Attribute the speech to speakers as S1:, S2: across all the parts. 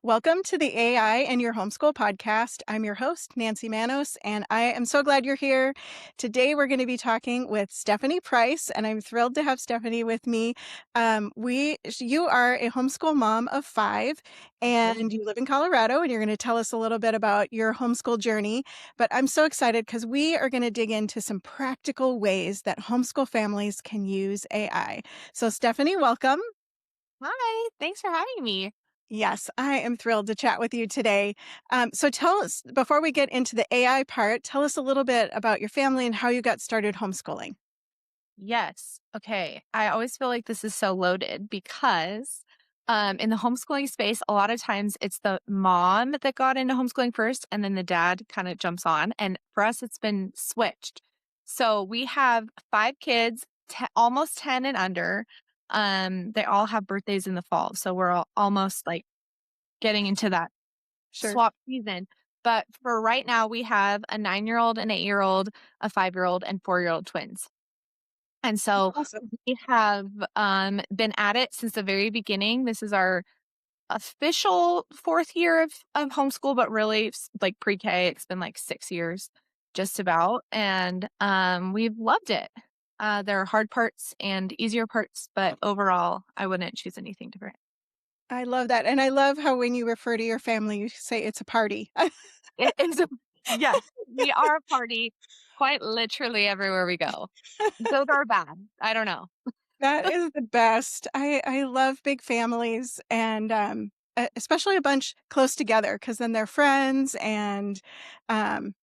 S1: Welcome to the AI and Your Homeschool podcast. I'm your host, Nancy Manos, and I am so glad you're here. Today, we're going to be talking with Stephanie Price, and I'm thrilled to have Stephanie with me. You are a homeschool mom of 5, and you live in Colorado, and you're going to tell us a little bit about your homeschool journey. But I'm so excited because we are going to dig into some practical ways that homeschool families can use AI. So, Stephanie, welcome.
S2: Hi, thanks for having me.
S1: Yes, I am thrilled to chat with you today. So tell us, before we get into the AI part, tell us a little bit about your family and how you got started homeschooling.
S2: Yes. Okay. I always feel like this is so loaded because in the homeschooling space, a lot of times it's the mom that got into homeschooling first, and then the dad kind of jumps on. And for us, it's been switched. So we have 5 kids, almost 10 and under. They all have birthdays in the fall. So we're almost like getting into that
S1: Sure.
S2: swap season. But for right now, we have a 9-year-old, an 8-year-old, a 5-year-old, and 4-year-old twins. And so
S1: Awesome.
S2: we have been at it since the very beginning. This is our official 4th year of homeschool, but really like pre-K, it's been like 6 years, just about. And we've loved it. There are hard parts and easier parts, but overall, I wouldn't choose anything different.
S1: I love that. And I love how when you refer to your family, you say it's a party.
S2: It is a yes, we are a party quite literally everywhere we go. Good or bad, I don't know.
S1: That is the best. I love big families and especially a bunch close together because then they're friends and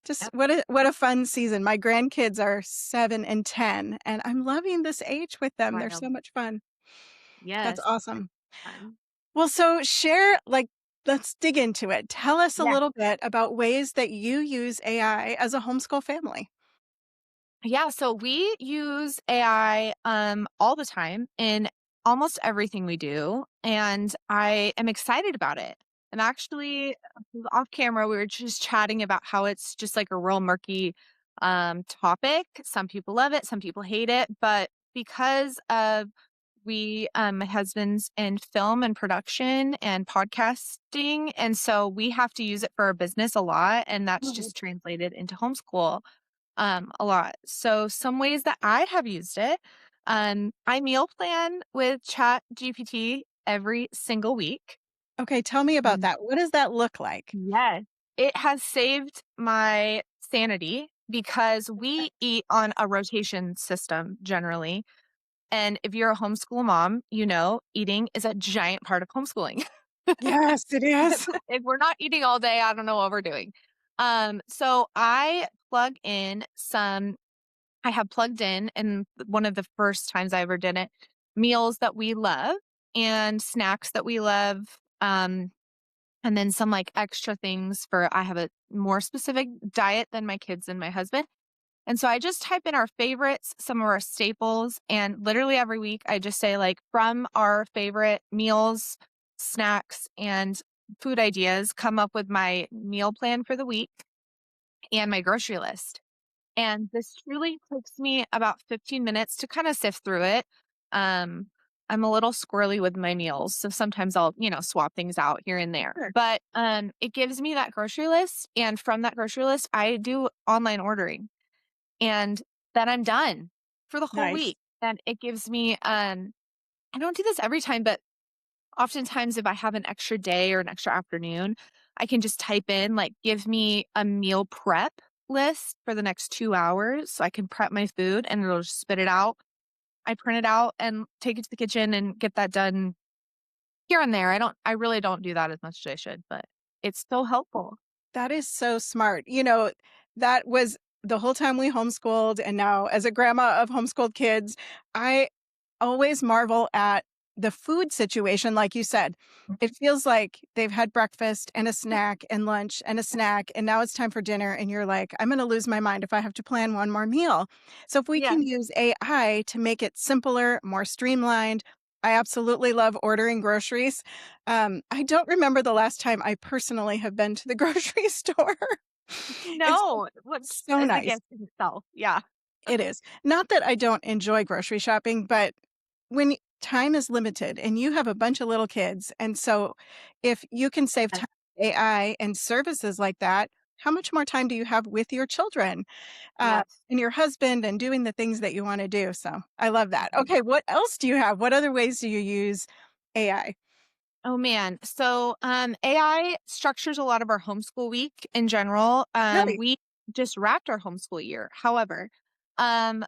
S1: just
S2: Yep,
S1: what a fun season. My grandkids are 7 and 10, and I'm loving this age with them. They're
S2: wild.
S1: so much fun. That's
S2: Yes,
S1: awesome.
S2: fun.
S1: Well, so share, let's dig into it. Tell us a
S2: Yeah.
S1: little bit about ways that you use AI as a homeschool family.
S2: Yeah, so we use AI, all the time in almost everything we do, and I am excited about it. I'm actually off camera, we were just chatting about how it's just like a real murky, topic. Some people love it, some people hate it, but because of my husband's in film and production and podcasting, and so we have to use it for our business a lot, and that's
S1: Mhm.
S2: just translated into homeschool a lot. So some ways that I have used it, I meal plan with Chat GPT every single week.
S1: Okay, tell me about
S2: Mm.
S1: that. What does that look like?
S2: Yes. It has saved my sanity because we eat on a rotation system generally. And if you're a homeschool mom, you know eating is a giant part of homeschooling.
S1: Yes, it
S2: if,
S1: is.
S2: if we're not eating all day, I don't know what we're doing. So I plug in some I have plugged in, and one of the first times I ever did it, meals that we love and snacks that we love, and then some, like, extra things for I have a more specific diet than my kids and my husband, and so I just type in our favorites, some of our staples, and literally every week, I just say, like, from our favorite meals, snacks, and food ideas, come up with my meal plan for the week and my grocery list. And this truly takes me about 15 minutes to kind of sift through it. Um, I'm a little squirrely with my meals, so sometimes I'll, swap things out here and there.
S1: Sure.
S2: But it gives me that grocery list, and from that grocery list, I do online ordering, and then I'm done for the whole
S1: Nice.
S2: week. And it gives me, I don't do this every time, but oftentimes if I have an extra day or an extra afternoon, I can just type in, like, give me a meal prep list for the next 2 hours so I can prep my food, and it'll just spit it out. I print it out and take it to the kitchen and get that done here and there. I really don't do that as much as I should, but it's so helpful.
S1: That is so smart. That was the whole time we homeschooled, and now as a grandma of homeschooled kids, I always marvel at the food situation, like you said. It feels like they've had breakfast and a snack and lunch and a snack, and now it's time for dinner, and you're like, "I'm gonna lose my mind if I have to plan one more meal." So if we
S2: Yeah.
S1: can use AI to make it simpler, more streamlined. I absolutely love ordering groceries. I don't remember the last time I personally have been to the grocery store. It's
S2: No, what
S1: so
S2: is a
S1: nice.
S2: gift in itself. Yeah.
S1: It is. Not that I don't enjoy grocery shopping, but when time is limited and you have a bunch of little kids. And so if you can save
S2: Yes.
S1: time with AI and services like that, how much more time do you have with your children,
S2: Yes.
S1: and your husband and doing the things that you want to do? So I love that.
S2: Mhm.
S1: Okay, what else do you have? What other ways do you use AI?
S2: Oh man. So AI structures a lot of our homeschool week in general.
S1: Really?
S2: We just wrapped our homeschool year. However,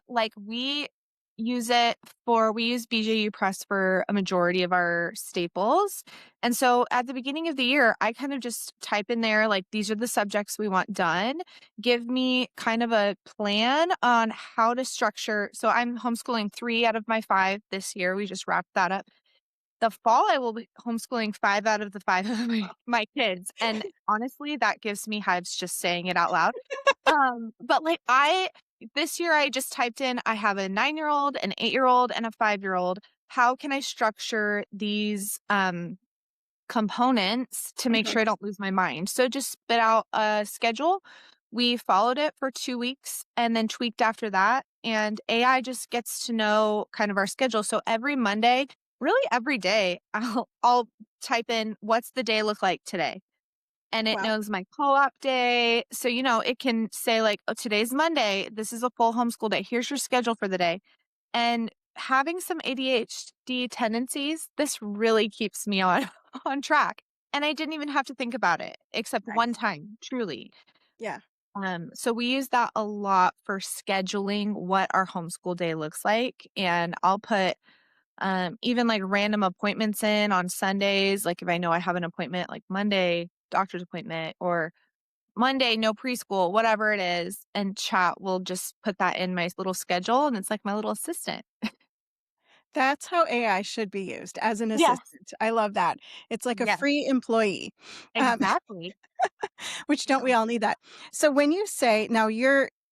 S2: like we use BJU Press for a majority of our staples. And so at the beginning of the year, I kind of just type in there like these are the subjects we want done. Give me kind of a plan on how to structure. So I'm homeschooling 3 out of my 5 this year. We just wrapped that up. The fall, I will be homeschooling 5 out of the 5 of my kids, and honestly, that gives me hives just saying it out loud. But, like, I this year, I just typed in, I have a 9-year-old, an 8-year-old, and a 5-year-old. How can I structure these, components to make
S1: Mhm.
S2: sure I don't lose my mind? So just spit out a schedule. We followed it for 2 weeks and then tweaked after that, and AI just gets to know kind of our schedule. So every Monday, really every day, I'll type in, "What's the day look like today?" And it
S1: Wow.
S2: knows my co-op day. So, it can say like, "Oh, today's Monday. This is a full homeschool day. Here's your schedule for the day." And having some ADHD tendencies, this really keeps me on on track. And I didn't even have to think about it except one
S1: Nice.
S2: time, truly.
S1: Yeah.
S2: So we use that a lot for scheduling what our homeschool day looks like. And I'll put even like random appointments in on Sundays. Like if I know I have an appointment like Monday, doctor's appointment, or Monday, no preschool, whatever it is. And chat will just put that in my little schedule. And it's like my little assistant.
S1: That's how AI should be used, as an
S2: Yes.
S1: assistant. I love that. It's like a
S2: Yes,
S1: free employee. Um,
S2: exactly.
S1: which don't we all need that? So when you say now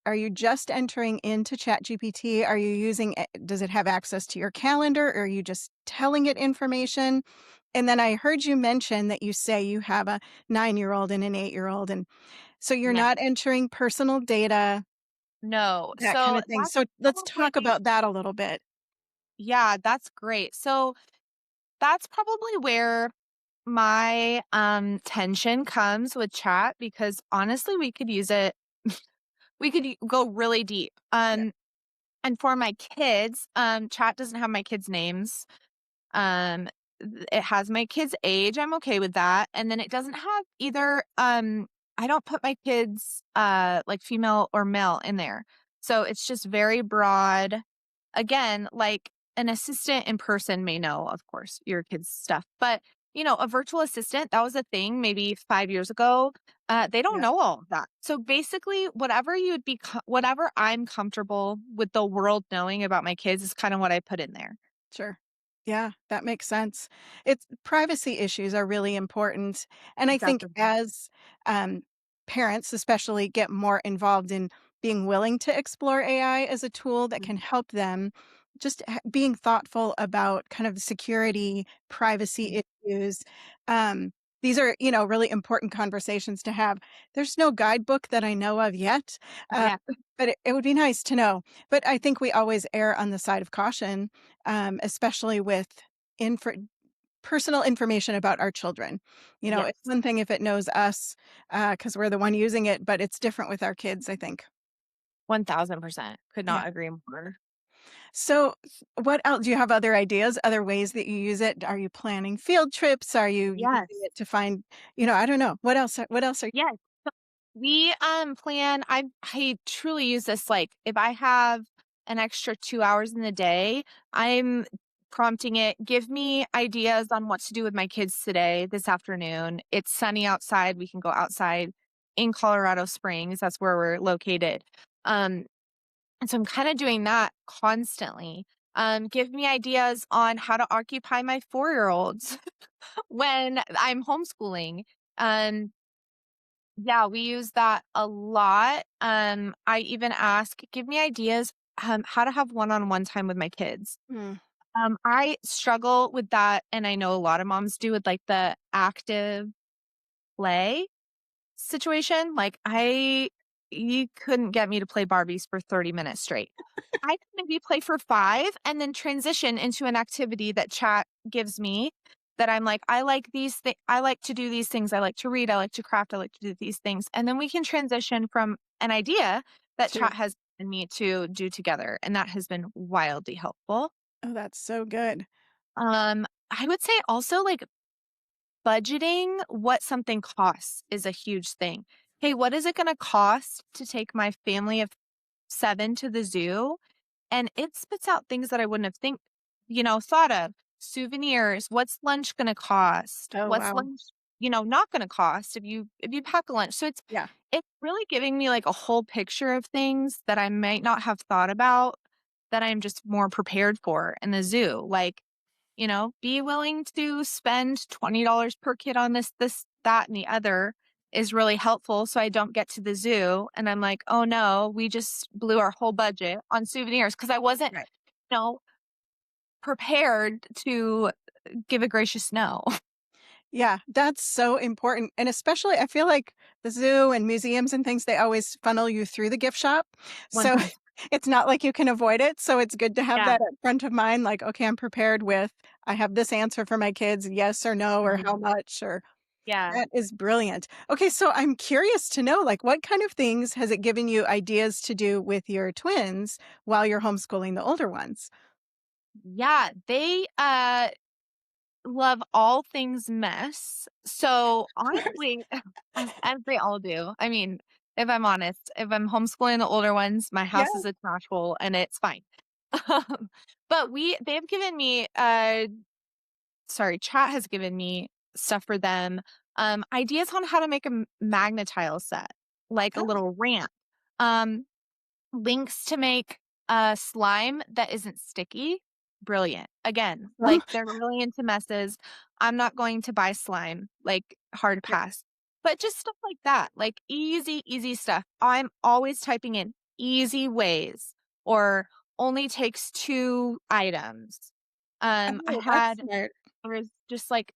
S1: are you just entering into ChatGPT? Are you using it, does it have access to your calendar, or are you just telling it information? And then I heard you mention that you say you have a 9-year-old and an 8-year-old, and so you're
S2: Yes.
S1: not entering personal data,
S2: No.
S1: that kind
S2: So
S1: of thing.
S2: that's
S1: So let's talk
S2: probably
S1: about that a little bit.
S2: yeah, that's great. So that's probably where my tension comes with chat because honestly we could use it we could go really deep.
S1: Yeah,
S2: And for my kids, chat doesn't have my kids' names. Um, it has my kid's age, I'm okay with that, and then it doesn't have either, I don't put my kids, like, female or male in there. So it's just very broad. Again, like, an assistant in person may know, of course, your kid's stuff, but, a virtual assistant, that was a thing maybe 5 years ago. They don't
S1: yeah.
S2: know all of that. So, basically, whatever I'm comfortable with the world knowing about my kids is kinda what I put in there.
S1: Sure. Yeah, that makes sense. It's privacy issues are really important. And I think
S2: Definitely.
S1: as parents, especially, get more involved in being willing to explore AI as a tool that can help them, just being thoughtful about kind of the security,
S2: Mhm.
S1: privacy issues. Um, these are, really important conversations to have. There's no guidebook that I know of yet, uh,
S2: Yeah.
S1: but it would be nice to know. But I think we always err on the side of caution, especially with infor personal information about our children. It's
S2: Yes.
S1: one thing if it knows us, because 'cause we're the one using it, but it's different with our kids, I think.
S2: 1000%. Could
S1: Yeah.
S2: not agree more.
S1: So, what else do you have other ideas, other ways that you use it? Are you planning field trips? Are you using
S2: Yes.
S1: it to find I don't know. What else are you?
S2: Yes. We, plan I truly use this, like, if I have an extra 2 hours in the day, I'm prompting it, "Give me ideas on what to do with my kids today, this afternoon. It's sunny outside, we can go outside." In Colorado Springs, that's where we're located. Um, and so I'm kinda doing that constantly. Give me ideas on how to occupy my 4-year-olds when I'm homeschooling. Um, yeah, we use that a lot. I even ask, give me ideas, how to have one-on-one time with my kids.
S1: Mm,
S2: I struggle with that, and I know a lot of moms do with like the active play situation. Like you couldn't get me to play Barbies for 30 minutes straight. I can maybe play for 5 and then transition into an activity that chat gives me that I'm like, I like I like to do these things. I like to read, I like to craft, I like to do these things. And then we can transition from an idea that
S1: Two.
S2: chat has given me to do together. And that has been wildly helpful.
S1: Oh, that's so good.
S2: I would say also like budgeting what something costs is a huge thing. Hey, what is it going to cost to take my family of 7 to the zoo? And it spits out things that I wouldn't have thought of. Souvenirs, what's lunch gonna cost?
S1: Oh,
S2: What's
S1: wow.
S2: lunch, not gonna cost if you pack a lunch. So
S1: Yeah.
S2: it's really giving me like a whole picture of things that I might not have thought about that I'm just more prepared for in the zoo. Like, be willing to spend $20 per kid on this, that, and the other is really helpful. So I don't get to the zoo and I'm like, oh no, we just blew our whole budget on souvenirs because I wasn't,
S1: Right.
S2: you know, prepared to give a gracious no.
S1: Yeah, that's so important, and especially I feel like the zoo and museums and things, they always funnel you through the gift shop, so
S2: 100.
S1: it's not like you can avoid it, so it's good to have
S2: Yeah.
S1: that at front of mind, like, "Okay, I'm prepared with I have this answer for my kids, yes or no, or how
S2: Mhm.
S1: much," or
S2: Yeah.
S1: that is brilliant. Okay, so I'm curious to know, like, what kind of things has it given you ideas to do with your twins while you're homeschooling the older ones?
S2: Yeah. They love all things mess. So honestly, as they all do. I mean, if I'm honest, if I'm homeschooling the older ones, my
S1: Yeah,
S2: house is a trash hole and it's fine. But they've given me chat has given me stuff for them. Ideas on how to make a magnet tile set, like a
S1: oh,
S2: little ramp. Um, Links to make a slime that isn't sticky. Brilliant. Again,
S1: um,
S2: like they're really into messes. I'm not going to buy slime, like hard
S1: yeah,
S2: pass. But just stuff like that, like easy, easy stuff. I'm always typing in easy ways or only takes 2 items. I
S1: oh, that's
S2: had
S1: smart.
S2: There was just like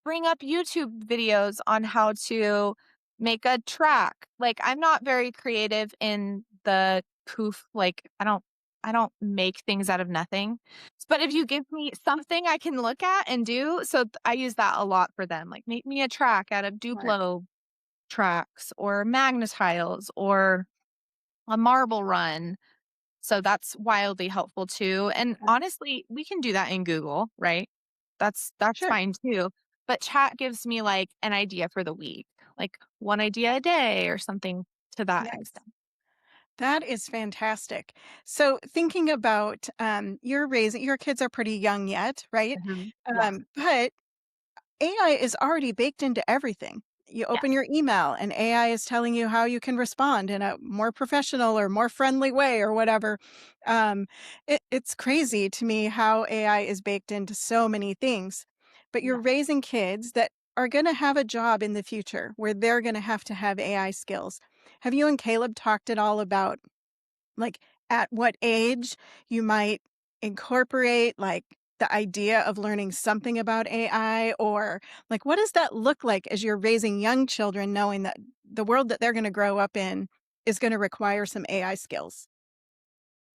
S2: bring up YouTube videos on how to make a track. Like I'm not very creative in the poof, like I don't make things out of nothing. But if you give me something I can look at and do, so I use that a lot for them. Like make me a track out of
S1: Smart,
S2: Duplo tracks or magnetiles or a marble run, so that's wildly helpful too, and
S1: yeah,
S2: honestly, we can do that in Google, right? That's
S1: sure,
S2: fine too, but chat gives me, like, an idea for the week, like, 1 idea a day or something to that
S1: nice.
S2: extent.
S1: That is fantastic. So thinking about, you're raising your kids are pretty young yet, right?
S2: Mhm. Yeah.
S1: But AI is already baked into everything. You open
S2: Yes.
S1: your email and AI is telling you how you can respond in a more professional or more friendly way or whatever. It's crazy to me how AI is baked into so many things. But you're
S2: Yeah.
S1: raising kids that are going to have a job in the future where they're going to have AI skills. Have you and Caleb talked at all about like, at what age you might incorporate, like, the idea of learning something about AI? Or, like, what does that look like as you're raising young children knowing that the world that they're gonna grow up in is gonna require some AI skills?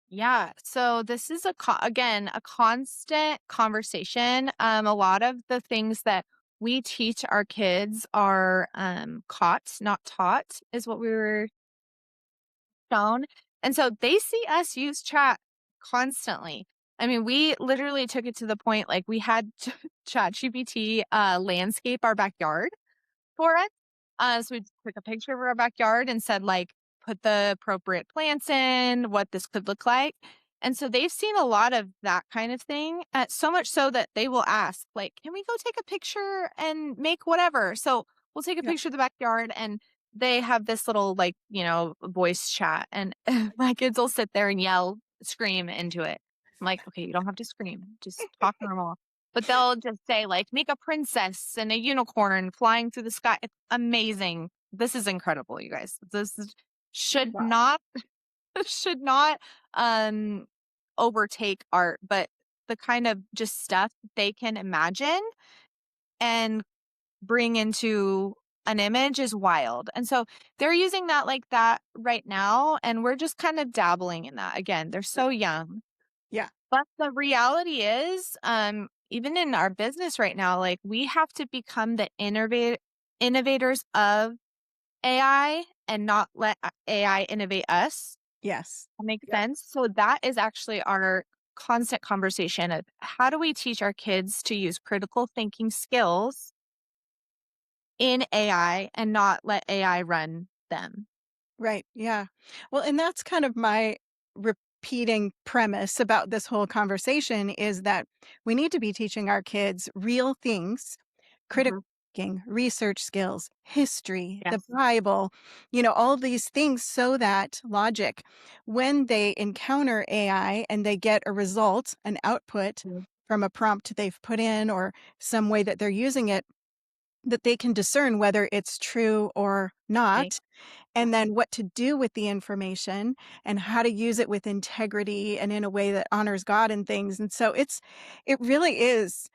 S2: Yeah, so this is again, a constant conversation. A lot of the things that we teach our kids are, caught, not taught, is what we were shown. And so they see us use chat constantly. I mean, we literally took it to the point like we had ChatGPT landscape our backyard for us. So we took a picture of our backyard and said, like, put the appropriate plants in, what this could look like. And so they've seen a lot of that kind of thing, so much so that they will ask, like, can we go take a picture and make whatever? So we'll take a
S1: Yeah,
S2: picture of the backyard and they have this little, like, voice chat. And my kids will sit there and yell, scream into it. I'm like, okay, you don't have to scream, just talk normal. But they'll just say, like, "Make a princess and a unicorn flying through the sky." It's amazing. This is incredible, you guys. Should
S1: wow,
S2: not should not, um, overtake art, but the kind of just stuff they can imagine and bring into an image is wild. And so they're using that like that right now, and we're just kind of dabbling in that. Again, they're so young.
S1: Yeah.
S2: But the reality is, even in our business right now, like we have to become the innovators of AI and not let AI innovate us.
S1: Yes.
S2: That makes
S1: Yep.
S2: sense. So that is actually our constant conversation of how do we teach our kids to use critical thinking skills in AI and not let AI run them.
S1: Right. Yeah. Well, and that's kind of my repeating premise about this whole conversation is that we need to be teaching our kids real things, critical
S2: Mhm.
S1: thinking, research skills, history, the
S2: Yes.
S1: Bible, all of these things so that logic, when they encounter AI and they get a result, an output
S2: Mhm.
S1: from a prompt they've put in or some way that they're using it, that they can discern whether it's true or
S2: Right.
S1: not and
S2: Yes.
S1: then what to do with the information and how to use it with integrity and in a way that honors God and things. And so it really is.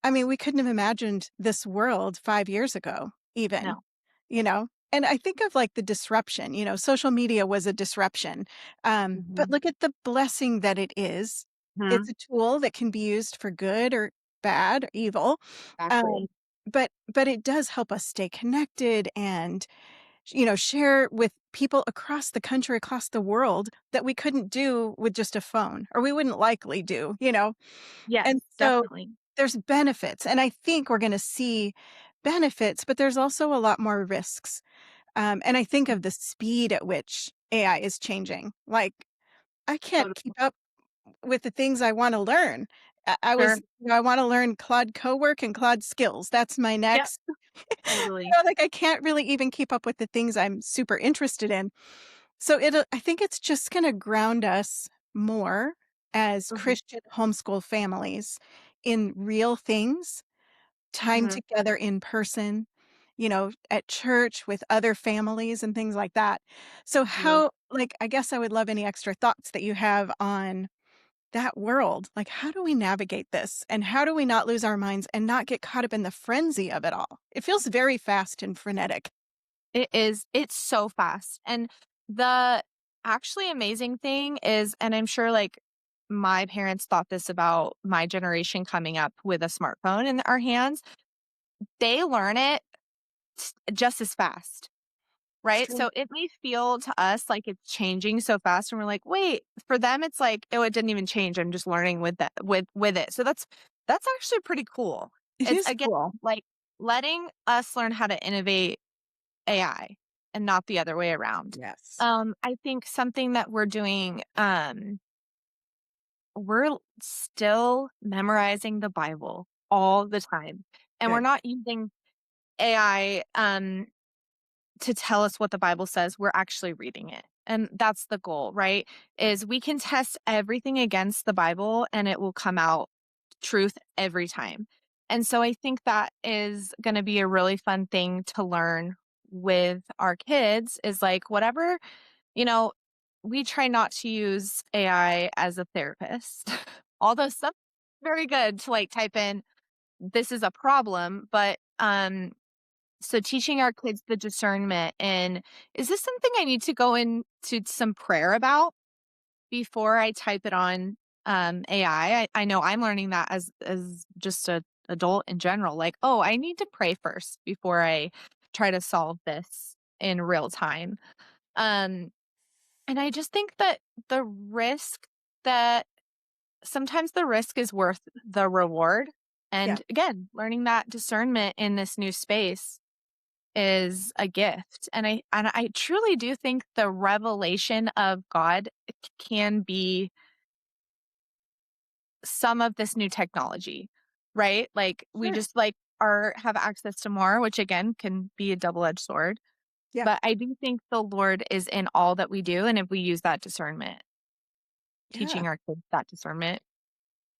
S1: I mean, we couldn't have imagined this world 5 years ago even,
S2: No.
S1: you know? And I think of like the disruption, social media was a disruption. But
S2: Mhm.
S1: look at the blessing that it is. It's
S2: Mhm.
S1: a tool that can be used for good or bad or evil. Um,
S2: Exactly.
S1: but it does help us stay connected and share with people across the country, across the world that we couldn't do with just a phone or we wouldn't likely do.
S2: Yes,
S1: And so
S2: definitely.
S1: there's benefits. And I think we're going to see benefits, but there's also a lot more risks. And I think of the speed at which AI is changing. Like, I can't
S2: Totally.
S1: keep up with the things I want to learn.
S2: Sure.
S1: I want to learn Claude Cowork and Claude Skills. That's my
S2: Yep.
S1: next.
S2: Totally.
S1: Like I can't really even keep up with the things I'm super interested in. So I think it's just gonna ground us more as
S2: Mhm.
S1: Christian homeschool families in real things, time
S2: Mhm.
S1: together in person, at church with other families and things like that. So
S2: Mhm.
S1: I guess I would love any extra thoughts that you have on that world. Like, how do we navigate this? And how do we not lose our minds and not get caught up in the frenzy of it all? It feels very fast and frenetic.
S2: It is, it's so fast. And the actually amazing thing is, and I'm sure like my parents thought this about my generation coming up with a smartphone in our hands, they learn it just as fast.
S1: It's
S2: Right?
S1: true.
S2: So it may feel to us like it's changing so fast and we're like, "Wait." For them it's like, "Oh, it didn't even change. I'm just learning with that with it." So that's actually pretty cool.
S1: It
S2: It's
S1: is
S2: again
S1: cool.
S2: like letting us learn how to innovate AI and not the other way around.
S1: Yes.
S2: I think something that we're doing, we're still memorizing the Bible all the time, and we're
S1: Good.
S2: not using AI, to tell us what the Bible says, we're actually reading it. And that's the goal, right? Is we can test everything against the Bible and it will come out truth every time. And so I think that is going to be a really fun thing to learn with our kids is like whatever, you know, we try not to use AI as a therapist. Although some very good to like type in this is a problem, but so teaching our kids the discernment and is this something I need to go into some prayer about before I type it on AI? I know I'm learning that as just a adult in general. Like, oh, I need to pray first before I try to solve this in real time. Um, and I just think that the risk that sometimes the risk is worth the reward.
S1: Yeah.
S2: And again, learning that discernment in this new space is a gift, and I truly do think the revelation of God can be some of this new technology, right? Like, we
S1: Sure.
S2: just, like, are have access to more, which again can be a double-edged sword,
S1: Yeah.
S2: but I do think the Lord is in all that we do, and if we use that discernment,
S1: Yeah.
S2: teaching our kids that discernment,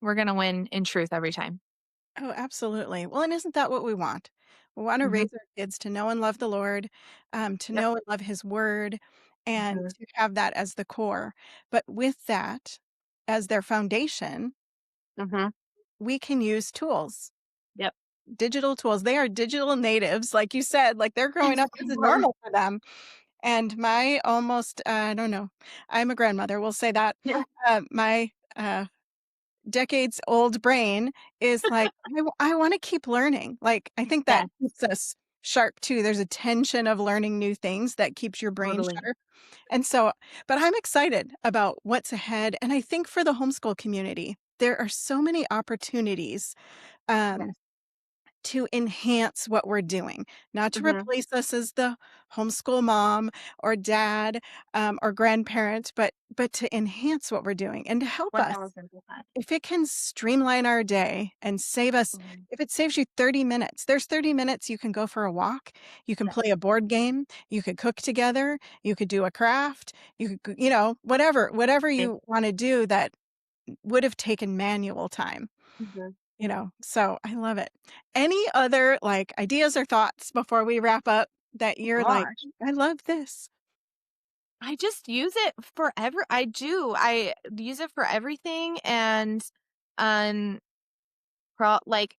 S2: we're gonna win in truth every time.
S1: Oh, absolutely. Well, and isn't that what we want? We want to
S2: Mhm.
S1: raise our kids to know and love the Lord, to
S2: Yep.
S1: know and love His Word, and
S2: Mhm.
S1: to have that as the core. But with that as their foundation,
S2: Mhm.
S1: we can use tools.
S2: Yep.
S1: digital tools. They are digital natives, like you said, like they're growing
S2: Yes,
S1: up,
S2: they
S1: this is
S2: are.
S1: normal for them. And my almost, I don't know, I'm a grandmother, we'll say that.
S2: Yeah.
S1: My decades-old brain is like, I wanna keep learning. Like, I think that
S2: Yes,
S1: keeps us sharp too. There's a tension of learning new things that keeps your brain
S2: totally.
S1: sharp. And so but I'm excited about what's ahead, and I think for the homeschool community, there are so many opportunities, um,
S2: Yes.
S1: to enhance what we're doing, not to
S2: Mhm.
S1: replace us as the homeschool mom or dad, or grandparent, but to enhance what we're doing and to help us.
S2: 1000%.
S1: If it can streamline our day and save us
S2: Mhm.
S1: if it saves you 30 minutes, there's 30 minutes you can go for a walk, you can
S2: Yes.
S1: play a board game, you could cook together, you could do a craft, you could g whatever
S2: Thank
S1: you wanna do that would have taken manual time,
S2: Mhm.
S1: so I love it. Any other, like, ideas or thoughts before we wrap up that
S2: Oh
S1: you're like,
S2: gosh.
S1: "I love this."
S2: I just use it for I do. I use it for everything and, um, like,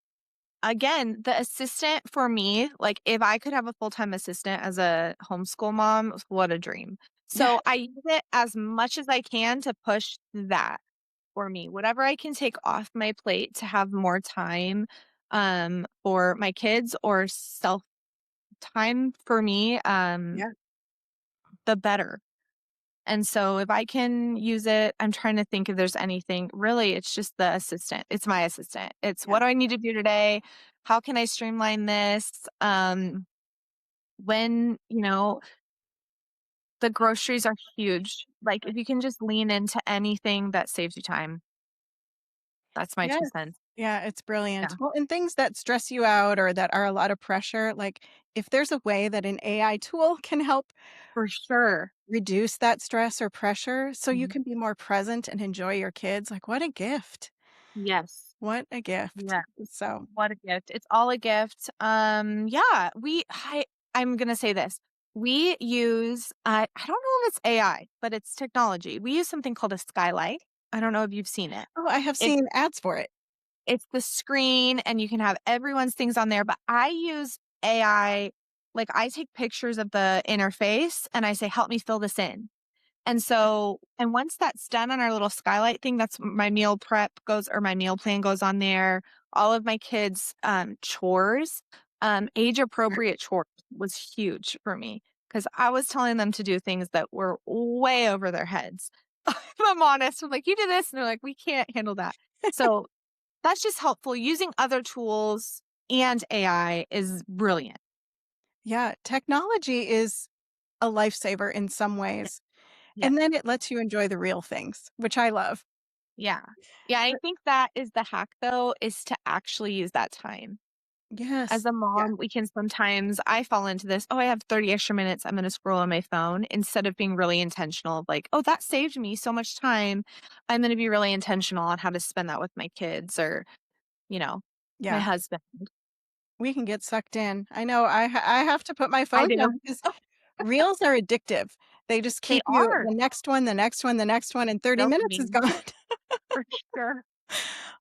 S2: again, the assistant for me, like, if I could have a full-time assistant as a homeschool mom, what a dream.
S1: Yeah,
S2: So, I use it as much as I can to push that for me. Whatever I can take off my plate to have more time, for my kids or self time for me,
S1: yeah,
S2: the better. And so if I can use it, I'm trying to think if there's anything. Really, it's just the assistant. It's my assistant. It's
S1: yeah,
S2: what do I need to do today? How can I streamline this? When, the groceries are huge. Like if you can just lean into anything that saves you time. That's my
S1: yes.
S2: 2 cents.
S1: Yeah, it's brilliant.
S2: Yeah,
S1: Well, and things that stress you out or that are a lot of pressure, like, if there's a way that an AI tool can help
S2: for sure.
S1: reduce that stress or pressure so you
S2: Mhm.
S1: can be more present and enjoy your kids, like, what a gift.
S2: Yes.
S1: What a gift.
S2: Yeah.
S1: So
S2: What a gift. It's all a gift. Yeah, I'm gonna say this. We use I don't know if it's AI, but it's technology. We use something called a skylight. I don't know if you've seen it.
S1: oh, I have
S2: It's
S1: seen ads for it.
S2: it's the screen and you can have everyone's things on there, but I use AI, like I take pictures of the interface and I say, help me fill this in. And once that's done on our little skylight thing, that's my meal prep goes or my meal plan goes on there. All of my kids' chores, age appropriate chores was huge for me because I was telling them to do things that were way over their heads. If I'm honest, I'm like, you do this, and they're like, we can't handle that. So that's just helpful. Using other tools and AI is brilliant.
S1: Yeah, technology is a lifesaver in some
S2: Yeah.
S1: ways,
S2: Yes.
S1: and then it lets you enjoy the real things, which I love.
S2: Yeah. Yeah. I
S1: But
S2: think that is the hack though, is to actually use that time. As
S1: yes,
S2: a
S1: yeah,
S2: mom, we can sometimes I fall into this, "Oh, I have 30 extra minutes, I'm gonna scroll on my phone," instead of being really intentional of like, "Oh, that saved me so much time. I'm gonna be really intentional on how to spend that with my kids or, you know, my
S1: yeah,
S2: husband."
S1: we can get sucked in. I know I have to put my
S2: I
S1: phone
S2: do.
S1: down because reels are addictive. They just
S2: They
S1: keep you
S2: are.
S1: the next one, the next one, the next one, and 30 minutes is
S2: Dopamine,
S1: gone.
S2: for sure.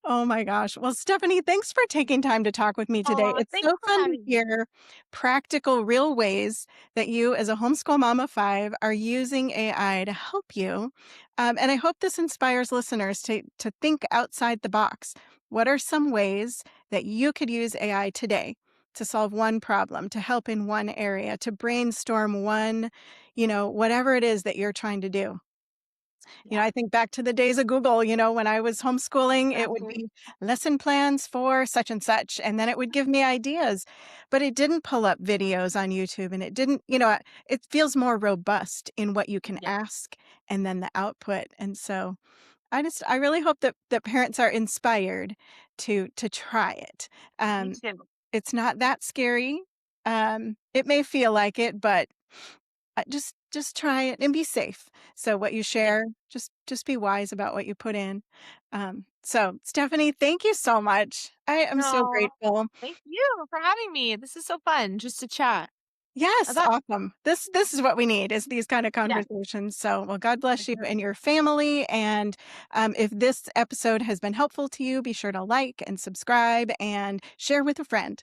S1: Oh my gosh. Well, Stephanie, thanks for taking time to talk with me today.
S2: Oh,
S1: It's
S2: thanks
S1: so
S2: for
S1: fun to
S2: having me.
S1: hear practical, real ways that you, as a homeschool mom of five, are using AI to help you. And I hope this inspires listeners to think outside the box. What are some ways that you could use AI today to solve one problem, to help in one area, to brainstorm one, whatever it is that you're trying to do?
S2: Yeah.
S1: I think back to the days of Google, when I was homeschooling, it would
S2: Mhm.
S1: be lesson plans for such and such, and then it would give me ideas, but it didn't pull up videos on YouTube and it didn't, it feels more robust in what you can
S2: Yeah,
S1: ask and then the output. And so I really hope that parents are inspired to try it.
S2: me
S1: Um,
S2: too.
S1: it's not that scary. It may feel like it, but just try it and be safe. So what you
S2: Yeah.
S1: share, just be wise about what you put in. So Stephanie, thank you so much. I am so
S2: No,
S1: grateful.
S2: thank you for having me. This is so fun just to chat.
S1: Yes,
S2: That
S1: awesome. This is what we need is these kind of
S2: yes.
S1: conversations. So, well, God bless you
S2: Mhm.
S1: and your family. And if this episode has been helpful to you, be sure to like and subscribe and share with a friend.